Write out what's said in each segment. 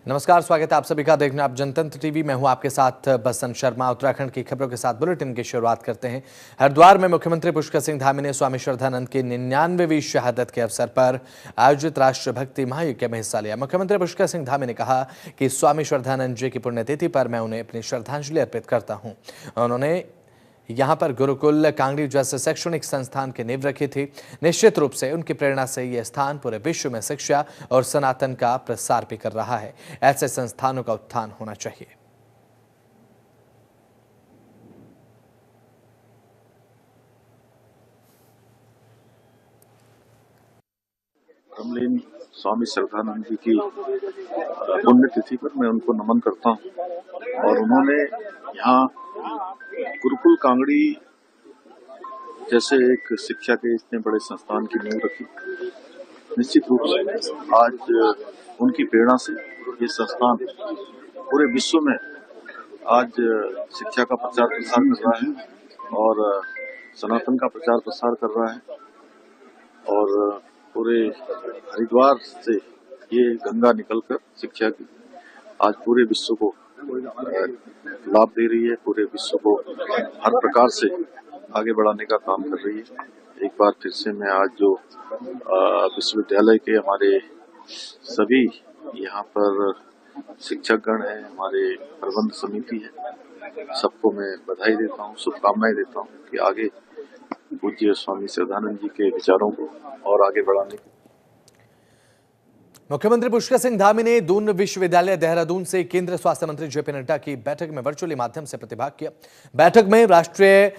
नमस्कार, स्वागत है आप सभी का। देखना आप जनतंत्र टीवी। मैं हूं आपके साथ बसंत शर्मा। उत्तराखंड की खबरों के साथ बुलेटिन की शुरुआत करते हैं। हरिद्वार में मुख्यमंत्री पुष्कर सिंह धामी ने स्वामी श्रद्धानंद की 99वीं शहादत के अवसर पर आयोजित राष्ट्रभक्ति महायज्ञ में हिस्सा लिया। मुख्यमंत्री पुष्कर सिंह धामी ने कहा कि स्वामी श्रद्धानंद जी की पुण्यतिथि पर मैं उन्हें अपनी श्रद्धांजलि अर्पित करता हूँ। उन्होंने यहाँ पर गुरुकुल कांगड़ी जैसे शैक्षणिक संस्थान की नींव रखी थी। निश्चित रूप से उनकी प्रेरणा से यह स्थान पूरे विश्व में शिक्षा और सनातन का प्रसार भी कर रहा है। ऐसे संस्थानों का उत्थान होना चाहिए। ब्रह्मलीन स्वामी श्रद्धानंद जी की पुण्यतिथि पर मैं उनको नमन करता हूं। और उन्होंने यहाँ गुरुकुल कांगड़ी जैसे एक शिक्षा के इतने बड़े संस्थान की नींव रखी। निश्चित रूप से आज उनकी प्रेरणा से ये संस्थान पूरे विश्व में आज शिक्षा का प्रचार प्रसार कर रहा है और सनातन का प्रचार प्रसार कर रहा है। और पूरे हरिद्वार से ये गंगा निकलकर शिक्षा की आज पूरे विश्व को लाभ दे रही है, पूरे विश्व को हर प्रकार से आगे बढ़ाने का काम कर रही है। एक बार फिर से मैं आज जो विश्वविद्यालय के हमारे सभी यहाँ पर शिक्षकगण हैं, हमारे प्रबंध समिति है, सबको मैं बधाई देता हूँ, शुभकामनाएं देता हूँ कि आगे पूज्य स्वामी श्रद्धानंद जी के विचारों को और आगे बढ़ाने की। मुख्यमंत्री पुष्कर सिंह धामी ने दून विश्वविद्यालय देहरादून से केंद्रीय स्वास्थ्य मंत्री जेपी नड्डा की बैठक में वर्चुअली माध्यम से प्रतिभाग किया। बैठक में राष्ट्रीय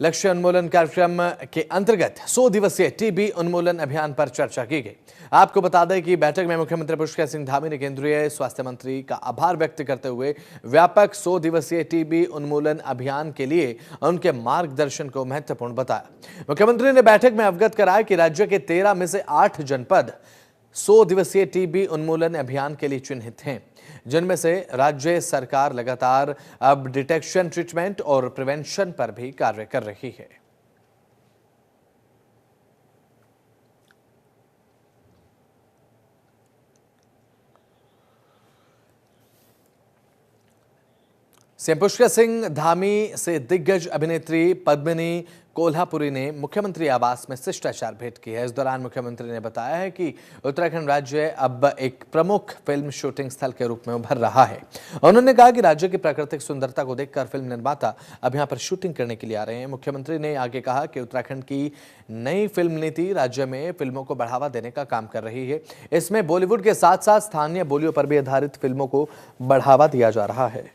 लक्ष्य उन्मूलन कार्यक्रम के अंतर्गत 100 दिवसीय टीबी उन्मूलन अभियान पर चर्चा की गई। आपको बता दें कि बैठक में मुख्यमंत्री पुष्कर सिंह धामी ने केंद्रीय स्वास्थ्य मंत्री का आभार व्यक्त करते हुए व्यापक 100 दिवसीय टीबी उन्मूलन अभियान के लिए उनके मार्गदर्शन को महत्वपूर्ण बताया। मुख्यमंत्री ने बैठक में अवगत कराया कि राज्य के 13 में से 8 जनपद 100 दिवसीय टीबी उन्मूलन अभियान के लिए चिन्हित हैं, जिनमें से राज्य सरकार लगातार अब डिटेक्शन, ट्रीटमेंट और प्रिवेंशन पर भी कार्य कर रही है। सीएम पुष्कर सिंह धामी से दिग्गज अभिनेत्री पद्मिनी कोल्हापुरी ने मुख्यमंत्री आवास में शिष्टाचार भेंट की है। इस दौरान मुख्यमंत्री ने बताया है कि उत्तराखंड राज्य अब एक प्रमुख फिल्म शूटिंग स्थल के रूप में उभर रहा है। उन्होंने कहा कि राज्य की प्राकृतिक सुंदरता को देखकर फिल्म निर्माता अब यहां पर शूटिंग करने के लिए आ रहे हैं। मुख्यमंत्री ने आगे कहा कि उत्तराखंड की नई फिल्म नीति राज्य में फिल्मों को बढ़ावा देने का काम कर रही है। इसमें बॉलीवुड के साथ साथ स्थानीय बोलियों पर भी आधारित फिल्मों को बढ़ावा दिया जा रहा है।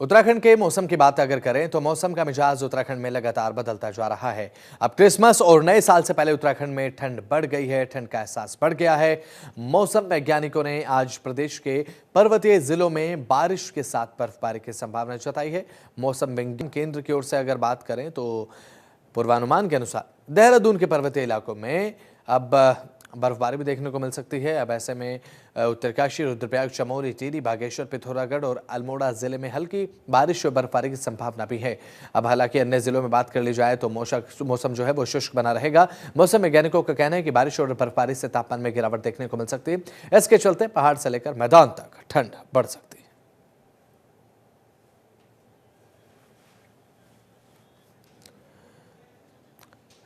उत्तराखंड के मौसम की बात अगर करें तो मौसम का मिजाज उत्तराखंड में लगातार बदलता जा रहा है। अब क्रिसमस और नए साल से पहले उत्तराखंड में ठंड बढ़ गई है, ठंड का एहसास बढ़ गया है। मौसम वैज्ञानिकों ने आज प्रदेश के पर्वतीय जिलों में बारिश के साथ बर्फबारी की संभावना जताई है। मौसम विज्ञान केंद्र की ओर से अगर बात करें तो पूर्वानुमान के अनुसार देहरादून के पर्वतीय इलाकों में अब बर्फबारी भी देखने को मिल सकती है। अब ऐसे में उत्तरकाशी, रुद्रप्रयाग, चमोली, टिहरी, बागेश्वर, पिथौरागढ़ और अल्मोड़ा जिले में हल्की बारिश और बर्फबारी की संभावना भी है। अब हालांकि अन्य जिलों में बात कर ली जाए तो मौसम जो है वो शुष्क बना रहेगा। मौसम वैज्ञानिकों का कहना है कि बारिश और बर्फबारी से तापमान में गिरावट देखने को मिल सकती है। इसके चलते पहाड़ से लेकर मैदान तक ठंड बढ़ सकती है।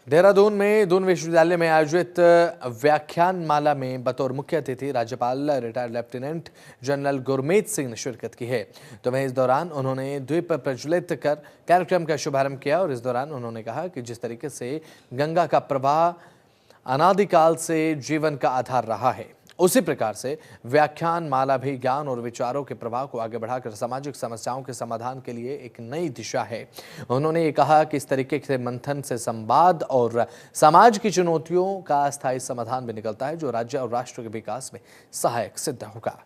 देहरादून में दून विश्वविद्यालय में आयोजित व्याख्यान माला में बतौर मुख्य अतिथि राज्यपाल retired lieutenant general Gurmeet Singh ने शिरकत की है। तो वहीं इस दौरान उन्होंने द्वीप प्रज्वलित कर कार्यक्रम का शुभारंभ किया और इस दौरान उन्होंने कहा कि जिस तरीके से गंगा का प्रवाह अनादिकाल से जीवन का आधार रहा है, उसी प्रकार से व्याख्यान माला भी ज्ञान और विचारों के प्रवाह को आगे बढ़ाकर सामाजिक समस्याओं के समाधान के लिए एक नई दिशा है। उन्होंने ये कहा कि इस तरीके से मंथन से संवाद और समाज की चुनौतियों का स्थायी समाधान भी निकलता है, जो राज्य और राष्ट्र के विकास में सहायक सिद्ध होगा।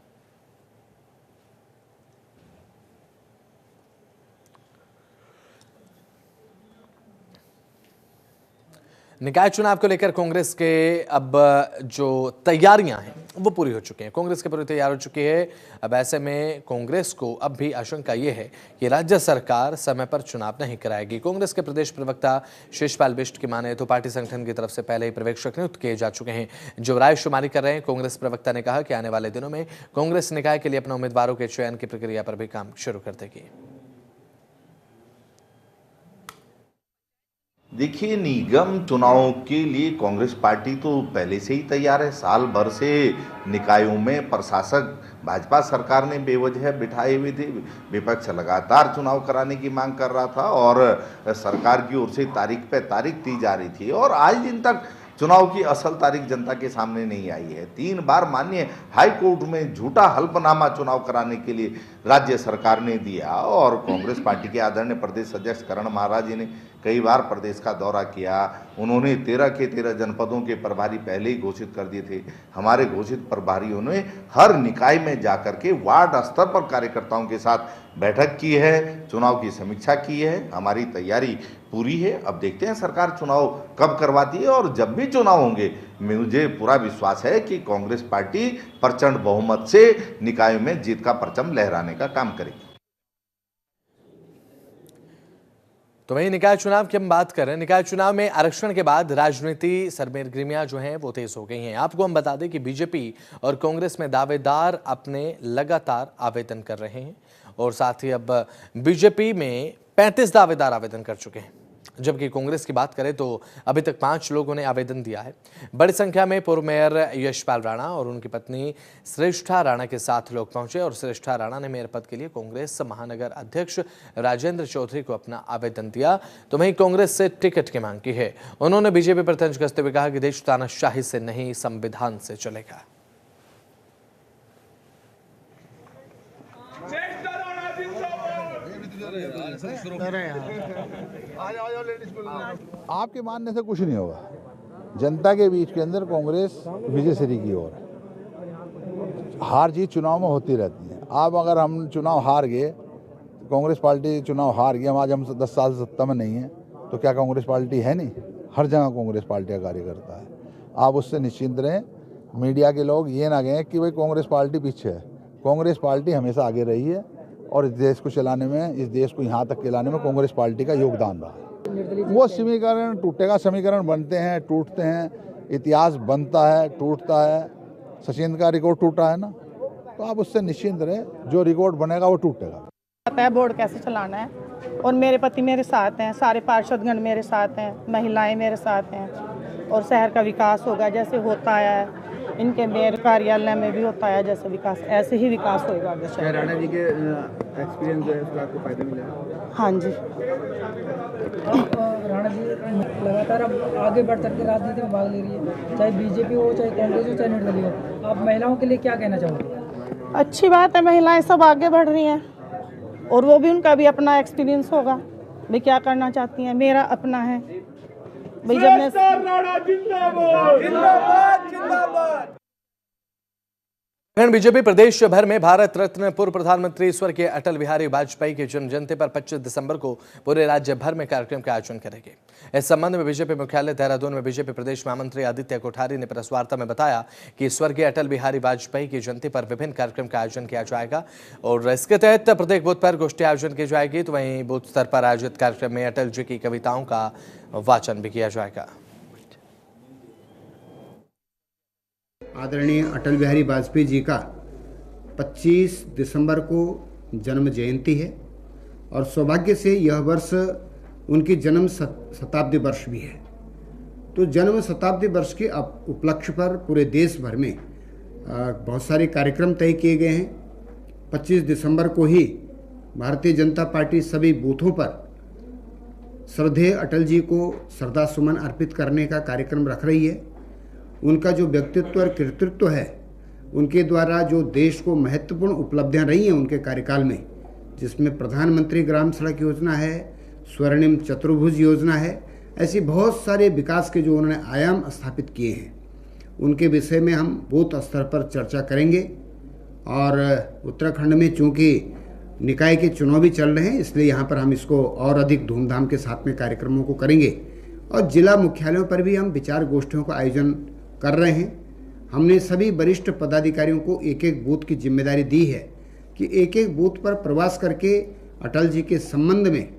निकाय चुनाव को लेकर कांग्रेस के अब जो तैयारियां हैं वो पूरी हो चुकी हैं। कांग्रेस की पूरी तैयार हो चुकी है। अब ऐसे में कांग्रेस को अब भी आशंका ये है कि राज्य सरकार समय पर चुनाव नहीं कराएगी। कांग्रेस के प्रदेश प्रवक्ता शिषपाल बिष्ट की माने तो पार्टी संगठन की तरफ से पहले ही पर्यवेक्षक नियुक्त किए जा चुके हैं जो राय शुमारी कर रहे हैं। कांग्रेस प्रवक्ता ने कहा कि आने वाले दिनों में कांग्रेस निकाय के लिए अपने उम्मीदवारों के चयन की प्रक्रिया पर भी काम शुरू कर देगी। देखिए, निगम चुनाव के लिए कांग्रेस पार्टी तो पहले से ही तैयार है। साल भर से निकायों में प्रशासक भाजपा सरकार ने बेवजह बिठाए हुए थे। विपक्ष लगातार चुनाव कराने की मांग कर रहा था और सरकार की ओर से तारीख पे तारीख दी जा रही थी और आज दिन तक चुनाव की असल तारीख जनता के सामने नहीं आई है। 3 बार माननीय हाई कोर्ट में झूठा हल्फनामा चुनाव कराने के लिए राज्य सरकार ने दिया और कांग्रेस पार्टी के आदरणीय प्रदेश अध्यक्ष करण महाराज जी ने कई बार प्रदेश का दौरा किया। उन्होंने 13 के 13 जनपदों के प्रभारी पहले ही घोषित कर दिए थे। हमारे घोषित प्रभारियों ने हर निकाय में जाकर के वार्ड स्तर पर कार्यकर्ताओं के साथ बैठक की है, चुनाव की समीक्षा की है। हमारी तैयारी पूरी है। अब देखते हैं सरकार चुनाव कब करवाती है और जब भी चुनाव होंगे मुझे पूरा विश्वास है कि कांग्रेस पार्टी प्रचंड बहुमत से निकायों में जीत का परचम लहराने का काम करेगी। तो वहीं निकाय चुनाव की हम बात करें। निकाय चुनाव में आरक्षण के बाद राजनीति सरगर्मियां जो हैं वो तेज हो गई हैं। आपको हम बता दें कि बीजेपी और कांग्रेस में दावेदार अपने लगातार आवेदन कर रहे हैं और साथ ही अब बीजेपी में 35 दावेदार आवेदन कर चुके हैं, जबकि कांग्रेस की बात करें तो अभी तक 5 लोगों ने आवेदन दिया है। बड़ी संख्या में पूर्व मेयर यशपाल राणा और उनकी पत्नी श्रेष्ठा राणा के साथ लोग पहुंचे और श्रेष्ठा राणा ने मेयर पद के लिए कांग्रेस महानगर अध्यक्ष राजेंद्र चौधरी को अपना आवेदन दिया। तो वहीं कांग्रेस से टिकट की मांग की है। उन्होंने बीजेपी पर तंज कसते हुए कहा कि देश तानाशाही से नहीं संविधान से चलेगा। आपके मानने से कुछ नहीं होगा। जनता के बीच के अंदर कांग्रेस विजय श्री की ओर है। हार जीत चुनाव में होती रहती है। अब अगर हम चुनाव हार गए, कांग्रेस पार्टी चुनाव हार गई, हम 10 साल से सत्ता में नहीं है, तो क्या कांग्रेस पार्टी है नहीं? हर जगह कांग्रेस पार्टी का कार्यकर्ता है। आप उससे निश्चिंत रहें। मीडिया के लोग ये ना कहें कि भाई कांग्रेस पार्टी पीछे है। कांग्रेस पार्टी हमेशा आगे रही है और इस देश को चलाने में, इस देश को यहाँ तक के लाने में कांग्रेस पार्टी का योगदान रहा है। वो समीकरण टूटेगा, समीकरण बनते हैं, टूटते हैं, इतिहास बनता है, टूटता है। सचिन का रिकॉर्ड टूटा है ना, तो आप उससे निश्चिंत रहे, जो रिकॉर्ड बनेगा वो टूटेगा। पता है बोर्ड कैसे चलाना है और मेरे पति मेरे साथ हैं, सारे पार्षदगण मेरे साथ हैं, महिलाएं मेरे साथ हैं और शहर का विकास होगा जैसे होता है। इनके मेयर कार्यालय में भी होता है जैसे विकास, ऐसे ही विकास होगा। राणा जी के एक्सपीरियंस जो है उसका आपको फायदा मिला? हाँ जी। राणा जी लगातार अब आगे बढ़ करके राजनीति में भाग ले रही है, चाहे बीजेपी हो, चाहे कांग्रेस हो, चाहे निर्दलीय हो। आप महिलाओं के लिए क्या कहना चाहोगे? अच्छी बात है, महिलाएं सब आगे बढ़ रही हैं और वो भी, उनका भी अपना एक्सपीरियंस होगा भाई क्या करना चाहती हैं। मेरा अपना है भाई। जब मैं बीजेपी प्रदेश भर में भारत रत्न पूर्व प्रधानमंत्री स्वर्गीय अटल बिहारी वाजपेयी के जन्म जयंती पर 25 दिसंबर को पूरे राज्य भर में कार्यक्रम का आयोजन करेंगे। इस संबंध में बीजेपी मुख्यालय देहरादून में बीजेपी प्रदेश महामंत्री आदित्य कोठारी ने प्रेस वार्ता में बताया कि स्वर्गीय अटल बिहारी वाजपेयी की जयंती पर विभिन्न कार्यक्रम का आयोजन किया जाएगा और इसके तहत प्रत्येक बूथ पर गोष्ठी आयोजन की जाएगी। तो वहीं बूथ स्तर पर आयोजित कार्यक्रम में अटल जी की कविताओं का वाचन भी किया जाएगा। आदरणीय अटल बिहारी वाजपेयी जी का 25 दिसंबर को जन्म जयंती है और सौभाग्य से यह वर्ष उनकी जन्म शताब्दी वर्ष भी है। तो जन्म शताब्दी वर्ष के उपलक्ष्य पर पूरे देश भर में बहुत सारे कार्यक्रम तय किए गए हैं। 25 दिसंबर को ही भारतीय जनता पार्टी सभी बूथों पर श्रद्धेय अटल जी को श्रद्धा सुमन अर्पित करने का कार्यक्रम रख रही है। उनका जो व्यक्तित्व और कृतित्व है, उनके द्वारा जो देश को महत्वपूर्ण उपलब्धियां रही हैं उनके कार्यकाल में, जिसमें प्रधानमंत्री ग्राम सड़क योजना है, स्वर्णिम चतुर्भुज योजना है, ऐसी बहुत सारे विकास के जो उन्होंने आयाम स्थापित किए हैं, उनके विषय में हम बूथ स्तर पर चर्चा करेंगे। और उत्तराखंड में चूँकि निकाय के चुनाव भी चल रहे हैं, इसलिए यहाँ पर हम इसको और अधिक धूमधाम के साथ में कार्यक्रमों को करेंगे और जिला मुख्यालयों पर भी हम विचार गोष्ठियों का आयोजन कर रहे हैं। हमने सभी वरिष्ठ पदाधिकारियों को एक एक बूथ की जिम्मेदारी दी है कि एक एक बूथ पर प्रवास करके अटल जी के संबंध में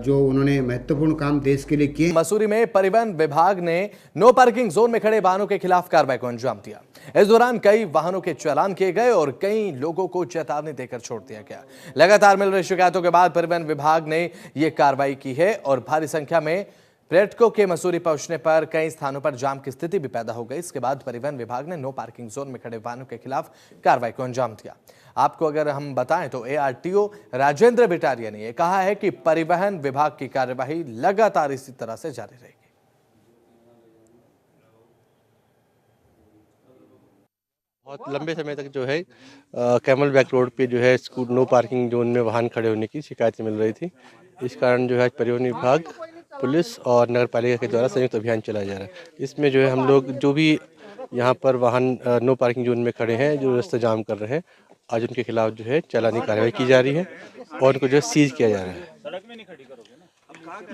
जो उन्होंने महत्वपूर्ण काम देश के लिए किए। मसूरी में परिवहन विभाग ने नो पार्किंग जोन में खड़े वाहनों के खिलाफ कार्रवाई को अंजाम दिया। इस दौरान कई वाहनों के चालान किए गए और कई लोगों को चेतावनी देकर छोड़ दिया गया। लगातार मिल रही शिकायतों के बाद परिवहन विभाग ने यह कार्रवाई की है और भारी संख्या में पर्यटकों के मसूरी पहुंचने पर कई स्थानों पर जाम की स्थिति भी पैदा हो गई। इसके बाद परिवहन विभाग ने नो पार्किंग जोन में खड़े वाहनों के खिलाफ कार्रवाई को अंजाम दिया। आपको अगर हम बताएं तो ARTO राजेंद्र बिटारिया ने यह कहा है कि परिवहन विभाग की कार्यवाही लगातार इसी तरह से जारी रहेगी। बहुत लंबे समय तक जो है कैमल बैक रोड पे जो है नो पार्किंग जोन में वाहन खड़े होने की शिकायतें मिल रही थी। इस कारण जो है परिवहन विभाग, पुलिस और नगर पालिका के द्वारा संयुक्त अभियान चलाया जा रहा है। इसमें जो है हम लोग जो भी यहाँ पर वाहन नो पार्किंग जोन में खड़े हैं, जो रास्ता जाम कर रहे हैं, आज उनके खिलाफ जो है चालानी कार्रवाई की जा रही है और उनको जो है सीज किया जा रहा है।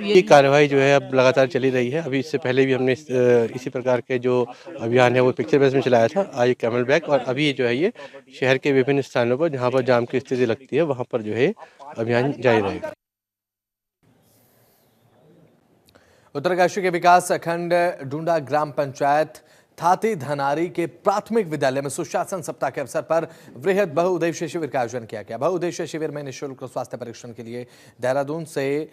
ये कार्रवाई जो है अब लगातार चली रही है। अभी इससे पहले भी हमने इसी प्रकार के जो अभियान है वो पिक्चर बेस में चलाया था, आज कैमल बैक, और अभी जो है ये शहर के विभिन्न स्थानों पर जहाँ पर जाम की स्थिति लगती है वहाँ पर जो है अभियान जारी रहेगा। उत्तरकाशी के विकास खंड डूंडा ग्राम पंचायत थाती धनारी के प्राथमिक विद्यालय में सुशासन सप्ताह के अवसर पर वृहद बहुउद्देशीय शिविर का आयोजन किया गया। बहुउद्देशीय शिविर में निःशुल्क स्वास्थ्य परीक्षण के लिए देहरादून से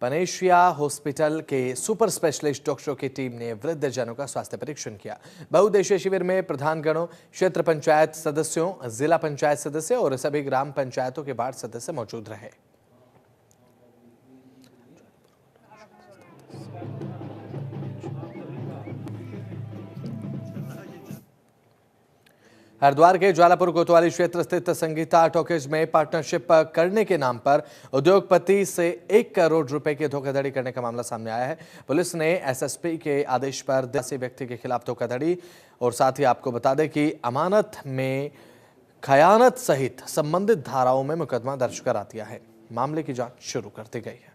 पनेशिया हॉस्पिटल के सुपर स्पेशलिस्ट डॉक्टरों की टीम ने वृद्धजनों का स्वास्थ्य परीक्षण किया। बहुउद्देशीय शिविर में प्रधानगणों, क्षेत्र पंचायत सदस्यों, जिला पंचायत सदस्य और सभी ग्राम पंचायतों के वार्ड सदस्य मौजूद रहे। हरिद्वार के ज्वालापुर कोतवाली क्षेत्र स्थित संगीता टॉकीज में पार्टनरशिप करने के नाम पर उद्योगपति से 1 करोड़ रुपए की धोखाधड़ी करने का मामला सामने आया है। पुलिस ने SSP के आदेश पर 10 व्यक्ति के खिलाफ धोखाधड़ी और साथ ही आपको बता दें कि अमानत में खयानत सहित संबंधित धाराओं में मुकदमा दर्ज करा दिया है। मामले की जांच शुरू कर दी गई है।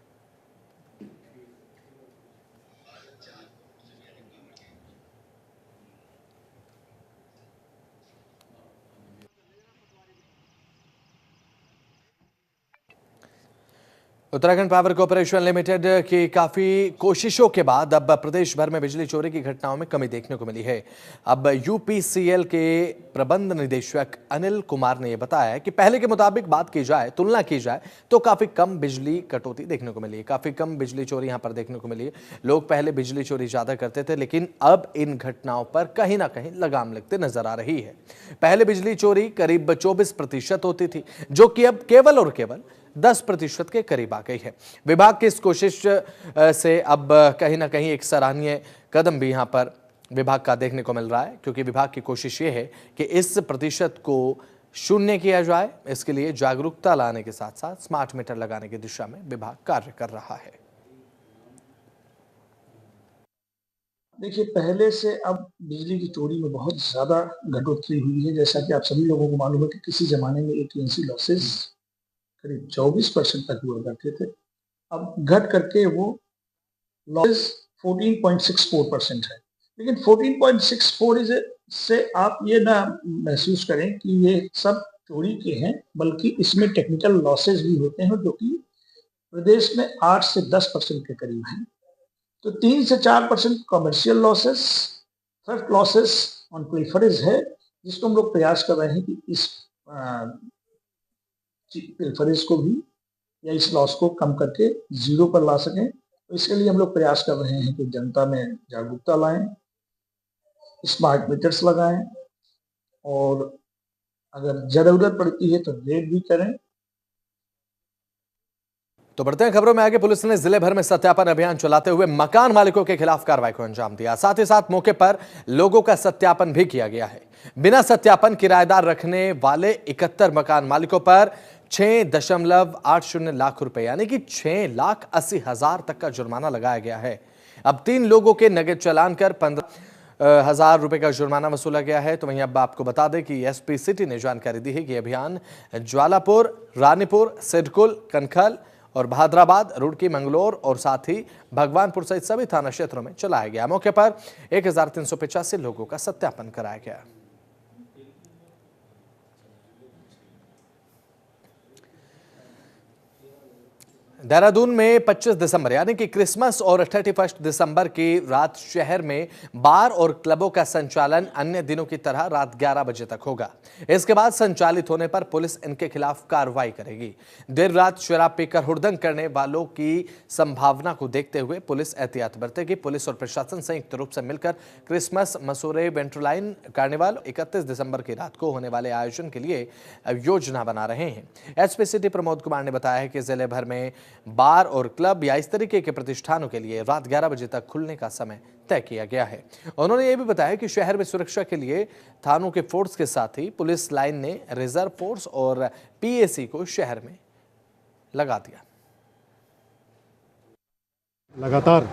उत्तराखंड पावर कॉर्पोरेशन लिमिटेड की काफी कोशिशों के बाद अब प्रदेश भर में बिजली चोरी की घटनाओं में कमी देखने को मिली है। अब UPCL के प्रबंध निदेशक अनिल कुमार ने यह बताया है कि पहले के मुताबिक बात की जाए, तुलना की जाए तो काफी कम बिजली कटौती देखने को मिली है, काफी कम बिजली चोरी यहां पर देखने को मिली है। लोग पहले बिजली चोरी ज्यादा करते थे, लेकिन अब इन घटनाओं पर कहीं ना कहीं लगाम लगते नजर आ रही है। पहले बिजली चोरी करीब 24% होती थी, जो कि अब केवल और केवल 10% के करीब आ गई है। विभाग की इस कोशिश से अब कहीं ना कहीं एक सराहनीय कदम भी यहां पर विभाग का देखने को मिल रहा है, क्योंकि विभाग की कोशिश ये है कि इस प्रतिशत को शून्य किया जाए। इसके लिए जागरूकता लाने के साथ साथ स्मार्ट मीटर लगाने की दिशा में विभाग कार्य कर रहा है। देखिए, पहले से अब बिजली की चोरी में बहुत ज्यादा घटोतरी हुई है। जैसा कि आप सभी लोगों को मालूम है कि किसी जमाने में AT&C लॉसेज करीब 24% तक हुआ करते थे, अब घट करके वो लॉसेज 14.64% है। लेकिन 14.64 से आप ये ना महसूस करें कि ये सब चोरी के हैं, बल्कि इसमें टेक्निकल लॉसेज भी होते हैं, जो कि प्रदेश में 8 से 10% के करीब हैं। तो 3 से 4% commercial losses, third losses on pilferage है, जिसको हम लोग प्रयास कर रहे हैं कि इस पिल्फरेज को भी या इस लॉस को कम करके 0 पर ला सकें। तो इसके लिए हम लोग प्रयास कर रहे हैं कि जनता में जागरूकता लाएं, स्मार्ट मीटर्स लगाएं और अगर जरूरत पड़ती है तो रेड भी करें। तो बढ़ते हैं खबरों में आगे। पुलिस ने जिले भर में सत्यापन अभियान चलाते हुए मकान मालिकों के खिलाफ कार्रवाई को अंजाम दिया। साथ ही साथ मौके पर लोगों का सत्यापन भी किया गया है। बिना सत्यापन किराएदार रखने वाले 71 मकान मालिकों पर 6.80 लाख रुपए यानी कि 6,80,000 तक का जुर्माना लगाया गया है। अब 3 लोगों के नगद चालान कर 15,000 रुपए का जुर्माना वसूला गया है। तो वहीं अब आपको बता दें कि SP सिटी ने जानकारी दी है कि अभियान ज्वालापुर, रानीपुर, सिडकुल, कनखल और बहादुराबाद, रुड़की, मंगलौर और साथ ही भगवानपुर सहित सभी थाना क्षेत्रों में चलाया गया। मौके पर 1385 लोगों का सत्यापन कराया गया। देहरादून में 25 दिसंबर यानी कि क्रिसमस और 31 दिसंबर की रात शहर में बार और क्लबों का संचालन अन्य दिनों की तरह रात 11 बजे तक होगा। इसके बाद संचालित होने पर पुलिस इनके खिलाफ कार्रवाई करेगी। देर रात शराब पीकर हुड़दंग करने वालों की संभावना को देखते हुए पुलिस एहतियात बरतेगी। पुलिस और प्रशासन संयुक्त रूप से मिलकर क्रिसमस, मसूरे, वेंट्रोलाइन कार्निवाल 31 दिसंबर की रात को होने वाले आयोजन के लिए योजना बना रहे हैं। एसपी सिटी प्रमोद कुमार ने बताया है कि जिले भर में बार और क्लब या इस तरीके के प्रतिष्ठानों के लिए रात 11 बजे तक खुलने का समय तय किया गया है। उन्होंने ये भी बताया कि शहर में सुरक्षा के लिए थानों के फोर्स के साथ ही पुलिस लाइन ने रिजर्व फोर्स और पीएसी को शहर में लगा दिया। लगातार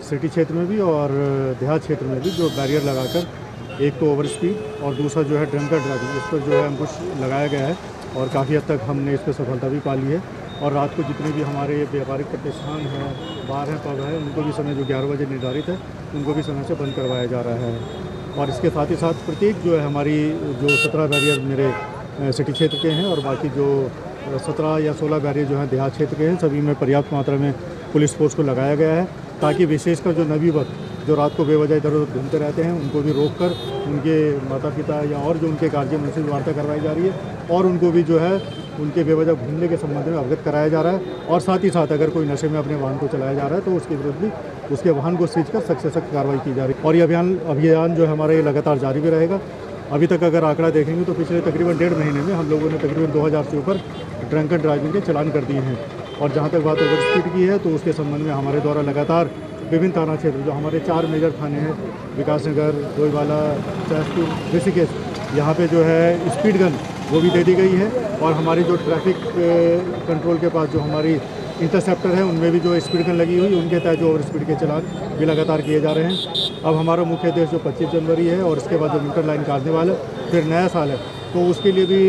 सिटी क्षेत्र में भी और देहात क्षेत्र में भी जो बैरियर लगाकर एक तो ओवर स्पीड और दूसरा जो है ड्रंकन ड्राइविंग, इस पर जो है अंकुश लगाया गया है और काफ़ी हद तक हमने इस पर सफलता भी पा ली है। और रात को जितने भी हमारे व्यापारिक प्रतिष्ठान हैं, बार हैं, पब है, उनको भी समय जो 11 बजे निर्धारित है उनको भी समय से बंद करवाया जा रहा है। और इसके साथ ही साथ प्रत्येक जो है हमारी जो 17 बैरियर मेरे सिटी क्षेत्र के हैं और बाकी जो 17 या 16 बैरियर जो हैं देहात क्षेत्र के हैं, सभी में पर्याप्त मात्रा में पुलिस फोर्स को लगाया गया है ताकि विशेषकर जो नवयुवक जो रात को बेवजह इधर उधर घूमते रहते हैं उनको भी रोककर उनके माता पिता या और जो उनके गार्जियन उनसे भी वार्ता करवाई जा रही है और उनको भी जो है उनके बेवजह घूमने के संबंध में अवगत कराया जा रहा है। और साथ ही साथ अगर कोई नशे में अपने वाहन को चलाया जा रहा है तो उसके विरुद्ध भी उसके वाहन को सीज कर सख्त से सख्त कार्रवाई की जा रही है। और ये अभियान जो है हमारा ये लगातार जारी भी रहेगा। अभी तक अगर आंकड़ा देखेंगे तो पिछले तकरीबन 1.5 महीने में हम लोगों ने तकरीबन 2000 से ऊपर ड्रंकन ड्राइविंग के चालान कर दिए हैं। और जहाँ तक बात ओवर स्पीड की है तो उसके संबंध में हमारे द्वारा लगातार विभिन्न थाना क्षेत्र जो हमारे 4 मेजर थाने हैं, विकासनगर, डोईवाला, चासपुर, ऋषिकेश, यहाँ पे जो है स्पीड गन वो भी दे दी गई है। और हमारी जो ट्रैफिक कंट्रोल के पास जो हमारी इंटरसेप्टर है उनमें भी जो स्पीड गन लगी हुई उनके तहत जो ओवर स्पीड के चालान भी लगातार किए जा रहे हैं। अब हमारा मुख्य उद्देश्य जो 25 जनवरी है और इसके बाद जो विंटर लाइन कार्निवाल है, फिर नया साल है, तो उसके लिए भी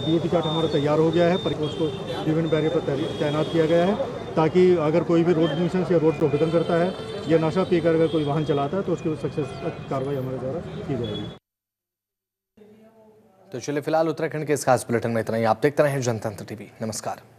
ड्यूटी चार्ट हमारा तैयार हो गया है। पर उसको विभिन्न बैरियर पर तैनात किया गया है ताकि अगर कोई भी रोड न्यूसेंस या रोड प्रोहिबिशन करता है या नशा पीकर अगर कोई वाहन चलाता है तो उसकी सख्त कार्रवाई हमारे द्वारा की जाएगी। तो चलिए फिलहाल उत्तराखंड के इस खास बुलेटिन में इतना ही। आप देखते रहें जनतंत्र टीवी। नमस्कार।